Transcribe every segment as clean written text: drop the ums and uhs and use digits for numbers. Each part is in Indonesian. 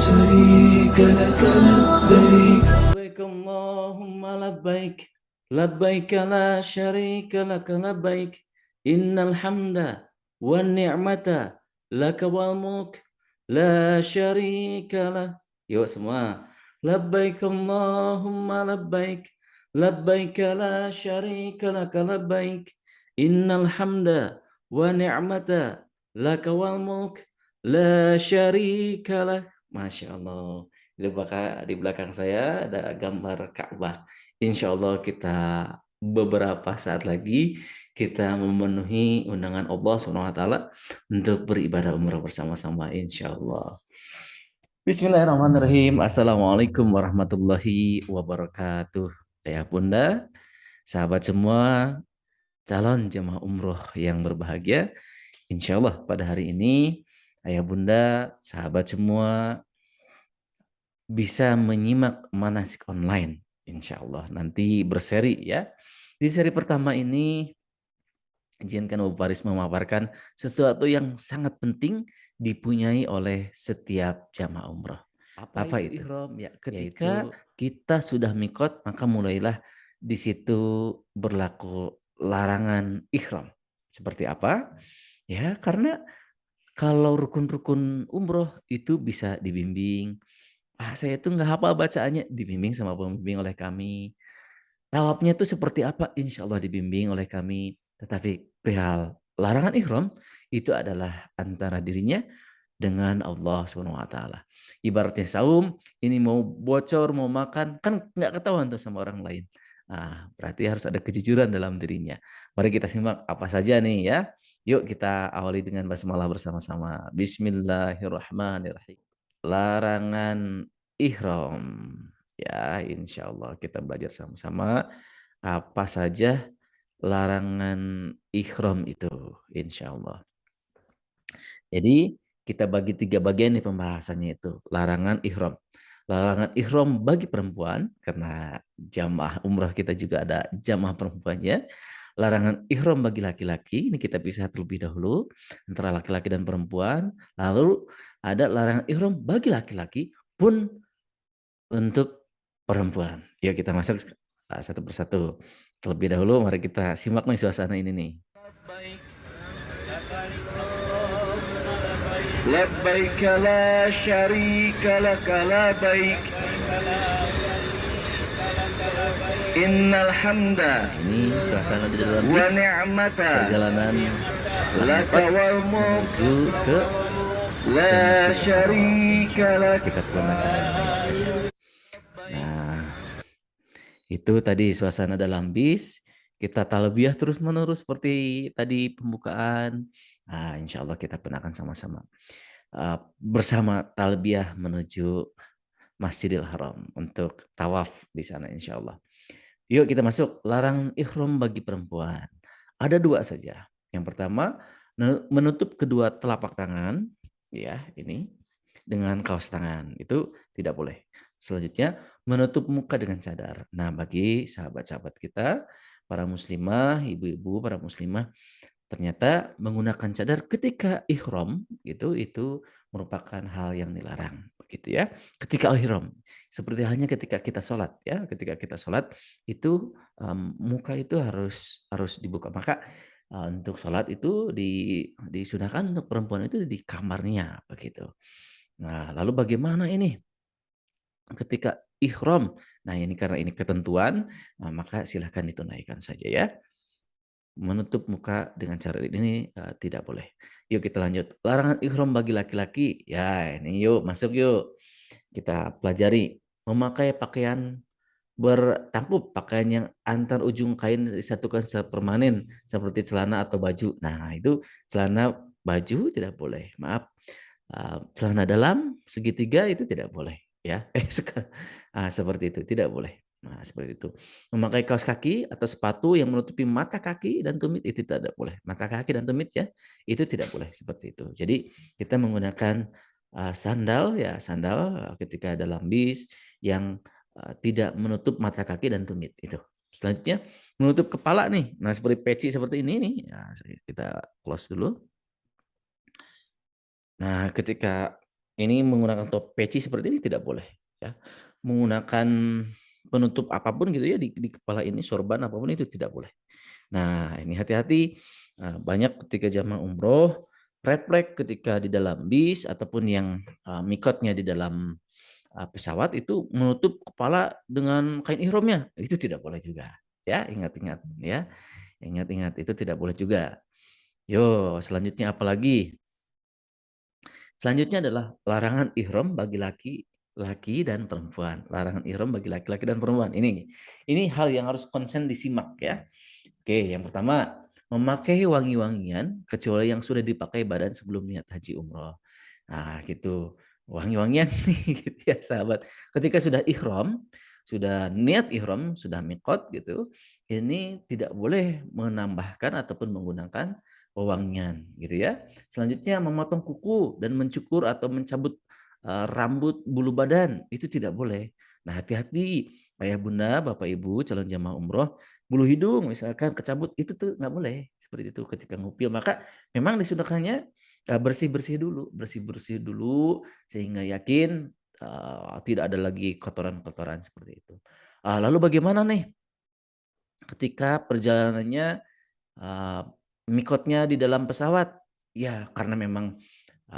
شريك لك لبيك لبيك اللهم لبيك لبيك لا شريك لك لبيك إن الحمد والنعمة لك والملك لا شريك له. Yuk semua. Labbaik Allahumma labbaik labbaik la syarika laka labbaik innal hamda wa ni'mata laka wal mulk la syarika lah. Masya Allah. Di belakang saya ada gambar Ka'bah. Insya Allah kita beberapa saat lagi kita memenuhi undangan Allah SWT untuk beribadah umrah bersama-sama insya Allah. Bismillahirrahmanirrahim. Assalamualaikum warahmatullahi wabarakatuh. Ayah bunda, sahabat semua, calon jemaah umroh yang berbahagia. Insya Allah pada hari ini ayah bunda, sahabat semua bisa menyimak manasik online. Insya Allah nanti berseri ya. Di seri pertama ini izinkan Bapak Faris memaparkan sesuatu yang sangat penting dipunyai oleh setiap jamaah umroh. Apa itu? Ihram? Ya, ketika kita sudah mikot, maka mulailah di situ berlaku larangan ihram. Seperti apa? Ya, karena kalau rukun-rukun umroh itu bisa dibimbing. Saya itu nggak hafal bacaannya, dibimbing sama pembimbing oleh kami. Tawafnya itu seperti apa? Insya Allah dibimbing oleh kami. Tetapi perihal larangan ihram itu adalah antara dirinya dengan Allah Subhanahu wa taala. Ibaratnya saum, ini mau bocor, mau makan, kan nggak ketahuan tuh sama orang lain. Nah, berarti harus ada kejujuran dalam dirinya. Mari kita simak apa saja nih ya. Yuk kita awali dengan basmalah bersama-sama. Bismillahirrahmanirrahim. Larangan ihram. Ya, insya Allah kita belajar sama-sama apa saja larangan ihram itu, insya Allah. Jadi kita bagi 3 bagian nih pembahasannya itu. Larangan ihram. Larangan ihram bagi perempuan, karena jamaah umrah kita juga ada jamaah perempuannya. Larangan ihram bagi laki-laki, ini kita pisah terlebih dahulu antara laki-laki dan perempuan. Lalu ada larangan ihram bagi laki-laki pun untuk perempuan. Yuk kita masuk satu persatu. Terlebih dahulu mari kita simak nih suasana ini nih. لبيك لا شريك لك لبيك إن الحمد Ini suasana di dalam bis ونعمة perjalanan setelah لك Mekah والملك menuju ke لا شريك لك. kita pulang. Nah, itu tadi suasana dalam bis. Kita talbiyah terus menerus seperti tadi pembukaan. Nah, insya Allah kita pun akan sama-sama bersama talbiyah menuju Masjidil Haram untuk tawaf di sana insya Allah. Yuk kita masuk larangan ihram bagi perempuan. Ada 2 saja. Yang pertama menutup kedua telapak tangan, ya ini dengan kaos tangan itu tidak boleh. Selanjutnya menutup muka dengan cadar. Nah bagi sahabat-sahabat kita, para muslimah, ibu-ibu, para muslimah ternyata menggunakan cadar ketika ihram gitu itu merupakan hal yang dilarang begitu ya. Ketika ihram seperti halnya ketika kita sholat ya, ketika kita sholat itu muka itu harus dibuka. Maka untuk sholat itu disunahkan untuk perempuan itu di kamarnya begitu. Nah, lalu bagaimana ini ketika ihram? Nah, ini karena ini ketentuan, maka silahkan ditunaikan saja ya. Menutup muka dengan cara ini tidak boleh. Yuk kita lanjut. Larangan ihram bagi laki-laki. Ya, ini yuk masuk yuk. Kita pelajari. Memakai pakaian bertangkup, pakaian yang antar ujung kain disatukan secara permanen seperti celana atau baju. Nah, itu celana baju tidak boleh. Maaf. Celana dalam segitiga itu tidak boleh ya. Seperti itu tidak boleh. Nah, seperti itu. Memakai kaos kaki atau sepatu yang menutupi mata kaki dan tumit itu tidak boleh. Mata kaki dan tumit ya, itu tidak boleh seperti itu. Jadi kita menggunakan sandal ya, sandal ketika dalam bis yang tidak menutup mata kaki dan tumit itu. Selanjutnya menutup kepala nih. Nah, seperti peci seperti ini nih. Nah, kita close dulu. Nah, ketika Ini menggunakan peci seperti ini tidak boleh, ya. Menggunakan penutup apapun gitu ya di kepala ini, sorban apapun itu tidak boleh. Nah, ini hati-hati, banyak ketika jamaah umroh, refleks ketika di dalam bis ataupun yang, mikotnya di dalam, pesawat itu menutup kepala dengan kain ihramnya, itu tidak boleh juga, ya, ingat-ingat ya, ingat-ingat itu tidak boleh juga. Yo, selanjutnya apa lagi? Selanjutnya adalah larangan ihram bagi laki dan perempuan. Larangan ihram bagi laki-laki dan perempuan. Ini hal yang harus konsen disimak ya. Oke, yang pertama, memakai wangi-wangian kecuali yang sudah dipakai badan sebelum niat haji umroh. Nah, gitu. Wangi-wangian nih gitu ya, sahabat. Ketika sudah ihram, sudah niat ihram, sudah miqat gitu, ini tidak boleh menambahkan ataupun menggunakan wewangian gitu ya. Selanjutnya memotong kuku dan mencukur atau mencabut rambut bulu badan itu tidak boleh. Nah, hati-hati ayah bunda, bapak ibu calon jamaah umroh, bulu hidung misalkan kecabut itu tuh nggak boleh seperti itu ketika ngupil. Maka memang disunahkannya bersih-bersih dulu, bersih-bersih dulu sehingga yakin tidak ada lagi kotoran-kotoran seperti itu. Lalu bagaimana nih ketika perjalanannya mikotnya di dalam pesawat? Ya, karena memang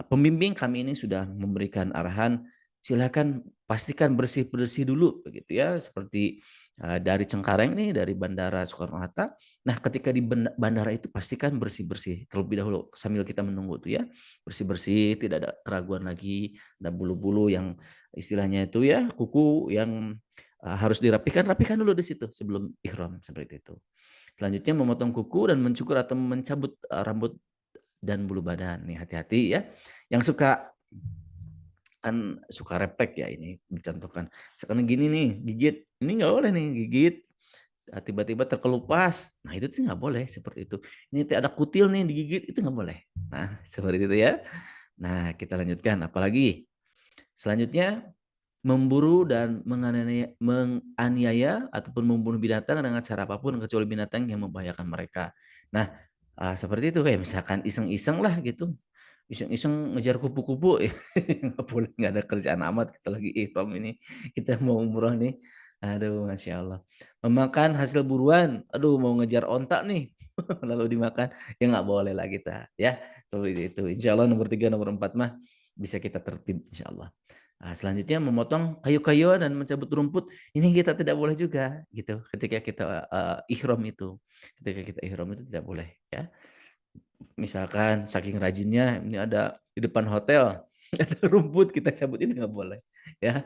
pembimbing kami ini sudah memberikan arahan, silakan pastikan bersih-bersih dulu begitu ya, seperti dari Cengkareng nih, dari Bandara Soekarno-Hatta. Nah, ketika di bandara itu pastikan bersih-bersih terlebih dahulu sambil kita menunggu tuh ya. Bersih-bersih, tidak ada keraguan lagi, ada bulu-bulu yang istilahnya itu ya, kuku yang harus dirapikan, rapikan dulu di situ sebelum ihram seperti itu. Selanjutnya memotong kuku dan mencukur atau mencabut rambut dan bulu badan. Nih hati-hati ya. Yang suka refleks ya ini dicontohkan. Sekarang gini nih, gigit. Ini nggak boleh nih gigit. Tiba-tiba terkelupas. Nah itu tuh nggak boleh seperti itu. Ini ada kutil nih digigit itu nggak boleh. Nah seperti itu ya. Nah kita lanjutkan. Apalagi selanjutnya memburu dan menganiaya ataupun membunuh binatang dengan cara apapun kecuali binatang yang membahayakan mereka. Nah, seperti itu kayak misalkan iseng-iseng lah gitu. Iseng-iseng ngejar kupu-kupu nggak boleh, nggak ada kerjaan amat kita lagi ihram ini. Kita mau umroh nih. Aduh, Masya Allah. Memakan hasil buruan. Aduh, mau ngejar ontak nih. Lalu dimakan. Ya nggak boleh lah kita. Ya, seperti itu. Insya Allah nomor 3, nomor 4 mah bisa kita tertib insya Allah. Selanjutnya memotong kayu-kayuan dan mencabut rumput, ini kita tidak boleh juga gitu ketika kita ihram itu. Ketika kita ihram itu tidak boleh ya. Misalkan saking rajinnya ini ada di depan hotel ada rumput kita cabut itu nggak boleh ya.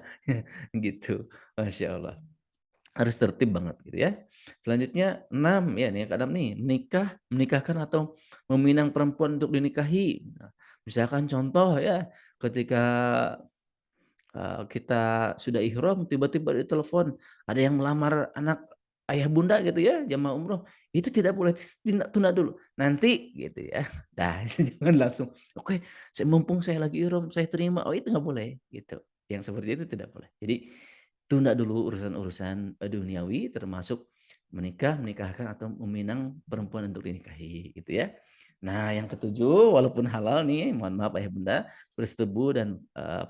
Gitu. Masya Allah. Harus tertib banget gitu ya. Selanjutnya 6 ya nih kadang nih menikahkan atau meminang perempuan untuk dinikahi. Nah, misalkan contoh ya ketika kita sudah ihram tiba-tiba ditelepon ada yang melamar anak ayah bunda gitu ya jamaah umroh itu tidak boleh tunda dulu nanti gitu ya. Nah jangan langsung oke mumpung saya lagi ihram saya terima itu nggak boleh gitu yang seperti itu tidak boleh. Jadi tunda dulu urusan-urusan duniawi termasuk menikahkan atau meminang perempuan untuk dinikahi gitu ya. Nah, yang ketujuh, walaupun halal nih, mohon maaf ayah bunda, bersetubuh dan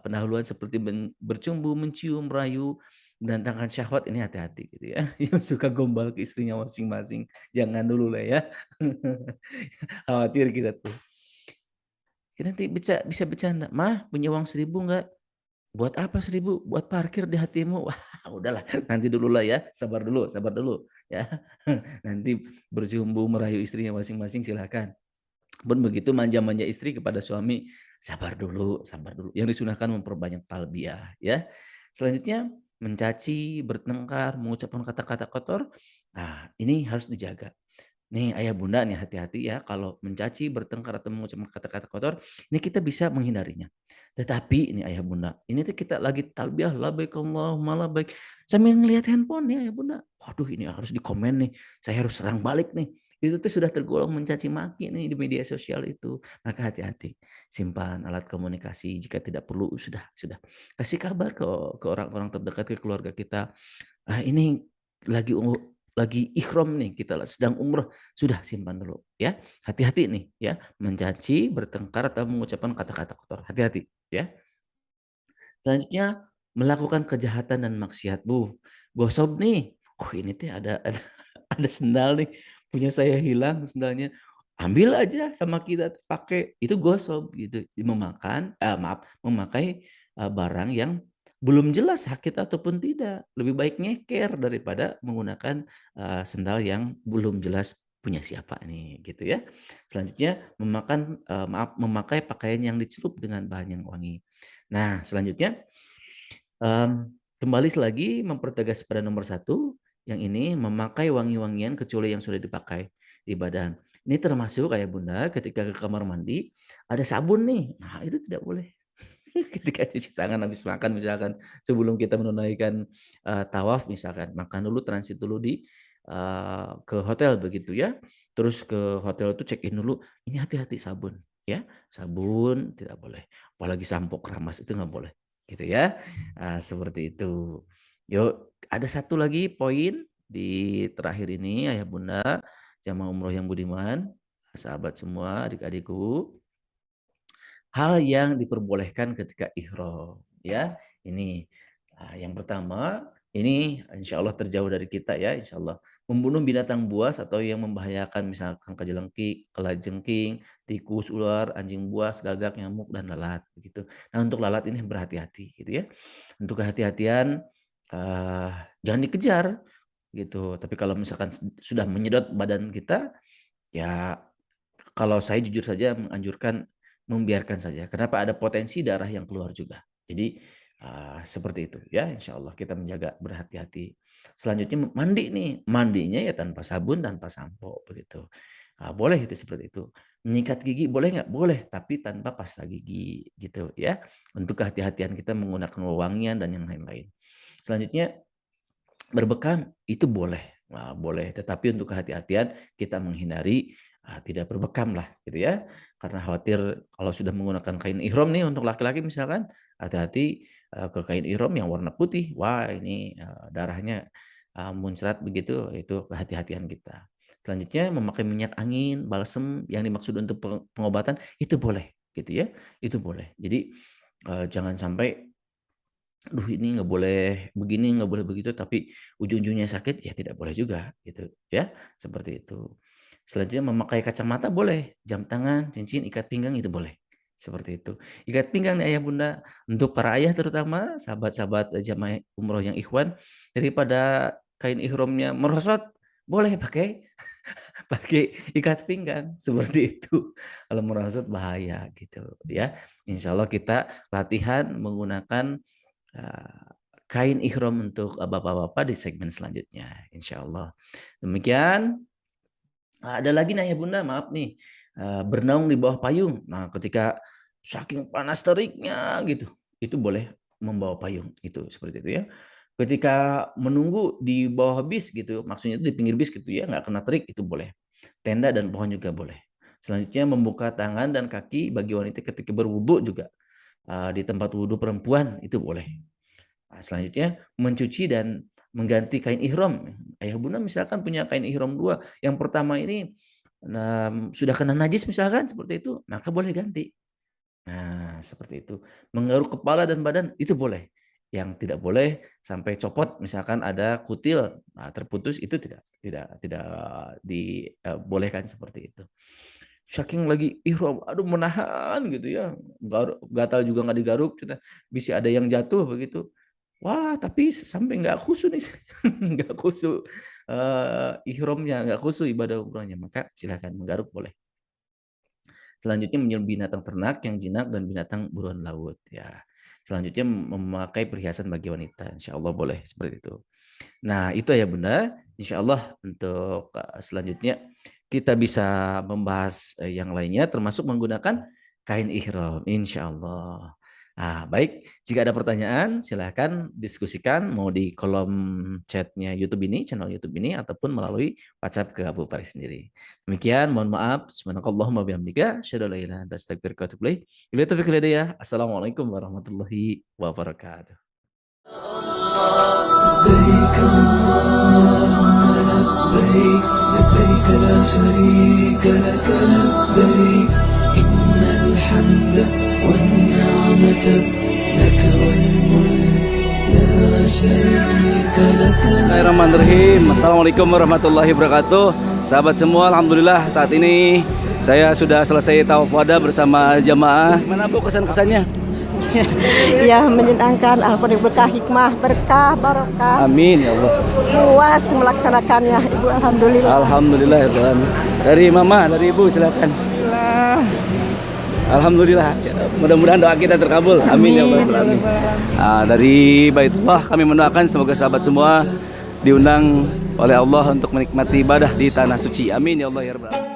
pendahuluan seperti bercumbu, mencium, merayu, mendatangkan syahwat ini hati-hati gitu ya. Yang suka gombal ke istrinya masing-masing, jangan dulu lah ya. Khawatir kita tuh. Kita nanti bisa bercanda, mah punya uang 1.000 nggak? Buat apa 1.000? Buat parkir di hatimu. Wah, udahlah, nanti dulu lah ya, sabar dulu ya. Nanti bercumbu merayu istrinya masing-masing silakan. Pun begitu manja-manja istri kepada suami, sabar dulu, sabar dulu. Yang disunahkan memperbanyak talbiyah ya. Selanjutnya mencaci, bertengkar, mengucapkan kata-kata kotor. Nah, ini harus dijaga. Nih ayah bunda nih hati-hati ya kalau mencaci, bertengkar atau mengucapkan kata-kata kotor, ini kita bisa menghindarinya. Tetapi ini ayah bunda, ini tuh kita lagi talbiyah labbaik Allahumma labbaik sambil ngelihat handphone ya ayah bunda. Waduh ini harus dikomen nih, saya harus serang balik nih. Itu tuh sudah tergolong mencaci maki nih di media sosial itu. Maka hati-hati, simpan alat komunikasi jika tidak perlu sudah. Kasih kabar ke orang-orang terdekat ke keluarga kita. Ini lagi lagi ikhram nih, kita sedang umroh, sudah simpan dulu ya. Hati-hati nih ya, mencaci, bertengkar atau mengucapkan kata-kata kotor. Hati-hati ya. Selanjutnya melakukan kejahatan dan maksiat, Bu. Gosok nih, oh ini teh ada ada sendal nih, punya saya hilang sendalnya. Ambil aja sama kita pakai, itu gosok gitu. Memakai barang yang belum jelas sakit ataupun tidak. Lebih baik nyeker daripada menggunakan sendal yang belum jelas punya siapa nih gitu ya. Selanjutnya memakai pakaian yang dicelup dengan bahan yang wangi. Nah, selanjutnya kembali lagi mempertegas pada nomor 1, yang ini memakai wangi-wangian kecuali yang sudah dipakai di badan. Ini termasuk Ayah Bunda ketika ke kamar mandi ada sabun nih. Nah, itu tidak boleh. Ketika cuci tangan habis makan misalkan, sebelum kita menunaikan tawaf misalkan, makan dulu, transit dulu ke hotel begitu ya. Terus ke hotel itu check in dulu, ini hati-hati sabun ya. Sabun tidak boleh, apalagi sampo keramas itu nggak boleh gitu ya. Seperti itu. Yuk, ada satu lagi poin di terakhir ini Ayah Bunda, jamaah umroh yang budiman, sahabat semua, adik-adikku. Hal yang diperbolehkan ketika ihram ya. Ini yang pertama, ini insya Allah terjauh dari kita ya, insya Allah. Membunuh binatang buas atau yang membahayakan misalkan kalajengking, tikus, ular, anjing buas, gagak, nyamuk, dan lalat begitu. Nah, untuk lalat ini berhati-hati gitu ya. Untuk kehati-hatian jangan dikejar gitu. Tapi kalau misalkan sudah menyedot badan kita, ya kalau saya jujur saja menganjurkan membiarkan saja. Kenapa? Ada potensi darah yang keluar juga. Jadi seperti itu ya, insya Allah kita menjaga, berhati-hati. Selanjutnya mandi nih, mandinya ya tanpa sabun, tanpa sampo begitu. Boleh itu seperti itu. Menyikat gigi boleh nggak? Boleh, tapi tanpa pasta gigi gitu ya. Untuk kehati-hatian kita menggunakan wewangian dan yang lain-lain. Selanjutnya berbekam itu boleh. Nah, boleh, tetapi untuk kehati-hatian kita menghindari tidak berbekam lah gitu ya. Karena khawatir kalau sudah menggunakan kain ihram nih untuk laki-laki misalkan, hati-hati ke kain ihram yang warna putih. Wah, ini darahnya muncrat begitu, itu kehati-hatian kita. Selanjutnya memakai minyak angin, balsem yang dimaksud untuk pengobatan itu boleh gitu ya. Itu boleh. Jadi jangan sampai duh ini nggak boleh begini, nggak boleh begitu, tapi ujung-ujungnya sakit, ya tidak boleh juga gitu ya, seperti itu. Selanjutnya memakai kacamata boleh, jam tangan, cincin, ikat pinggang itu boleh. Seperti itu. Ikat pinggang nih Ayah Bunda, untuk para ayah terutama, sahabat-sahabat jamaah umroh yang ikhwan, daripada kain ihramnya merosot, boleh pakai ikat pinggang seperti itu. Kalau merosot bahaya gitu ya. Insya Allah kita latihan menggunakan kain ihram untuk bapak-bapak di segmen selanjutnya, insya Allah. Demikian. Ada lagi nih ya Bunda, maaf nih, bernaung di bawah payung. Nah, ketika saking panas teriknya gitu, itu boleh membawa payung, itu seperti itu ya. Ketika menunggu di bawah bis gitu, maksudnya itu di pinggir bis gitu ya, nggak kena terik, itu boleh. Tenda dan pohon juga boleh. Selanjutnya membuka tangan dan kaki bagi wanita ketika berwudu juga. Di tempat wudhu perempuan itu boleh. Selanjutnya mencuci dan mengganti kain ihram. Ayah Bunda misalkan punya kain ihram 2. Yang pertama ini sudah kena najis misalkan seperti itu, maka boleh ganti. Nah, seperti itu. Menggaruk kepala dan badan itu boleh. Yang tidak boleh sampai copot, misalkan ada kutil terputus, itu tidak dibolehkan seperti itu. Saking lagi ihram, aduh menahan gitu ya, gatal juga nggak digaruk, bisa ada yang jatuh begitu. Wah, tapi sampai nggak khusyuk nih, nggak khusyuk ihramnya, nggak khusyuk ibadah umrahnya, maka silakan menggaruk boleh. Selanjutnya menyelam binatang ternak yang jinak dan binatang buruan laut ya. Selanjutnya memakai perhiasan bagi wanita, insya Allah boleh seperti itu. Nah, itu ya Bunda, insya Allah untuk selanjutnya kita bisa membahas yang lainnya termasuk menggunakan kain ihram, insya Allah. Nah, baik, jika ada pertanyaan silahkan diskusikan mau di kolom chatnya YouTube ini, channel YouTube ini, ataupun melalui WhatsApp ke Abu Faris sendiri. Demikian, mohon maaf. Subhanakallahumma bihamdika, asyhadu an la ilaha illa anta astaghfiruka wa atubu ilaik. Wabillahi taufiq wal hidayah. Assalamualaikum warahmatullahi wabarakatuh. لبيك اللهم لبيك لبيك لا شريك لك لبيك إن الحمد والنعمة لك والملك شريك لك Bismillahirrahmanirrahim. Assalamualaikum warahmatullahi wabarakatuh. Sahabat semua, alhamdulillah saat ini saya sudah selesai tawaf wada bersama jamaah. Gimana Bu kesan-kesannya? Ya, menyenangkan, alhamdulillah berkah hikmah, berkah barokah, Amin ya Allah. puas melaksanakannya Ibu, alhamdulillah. Alhamdulillah ya Tuhan. Dari Mama, dari Ibu silakan. Alhamdulillah. Mudah-mudahan doa kita terkabul. Amin ya Allah. Amin. Dari Baitullah kami mendoakan semoga sahabat semua diundang oleh Allah untuk menikmati ibadah di tanah suci. Amin ya Allah ya Rabbal alamin.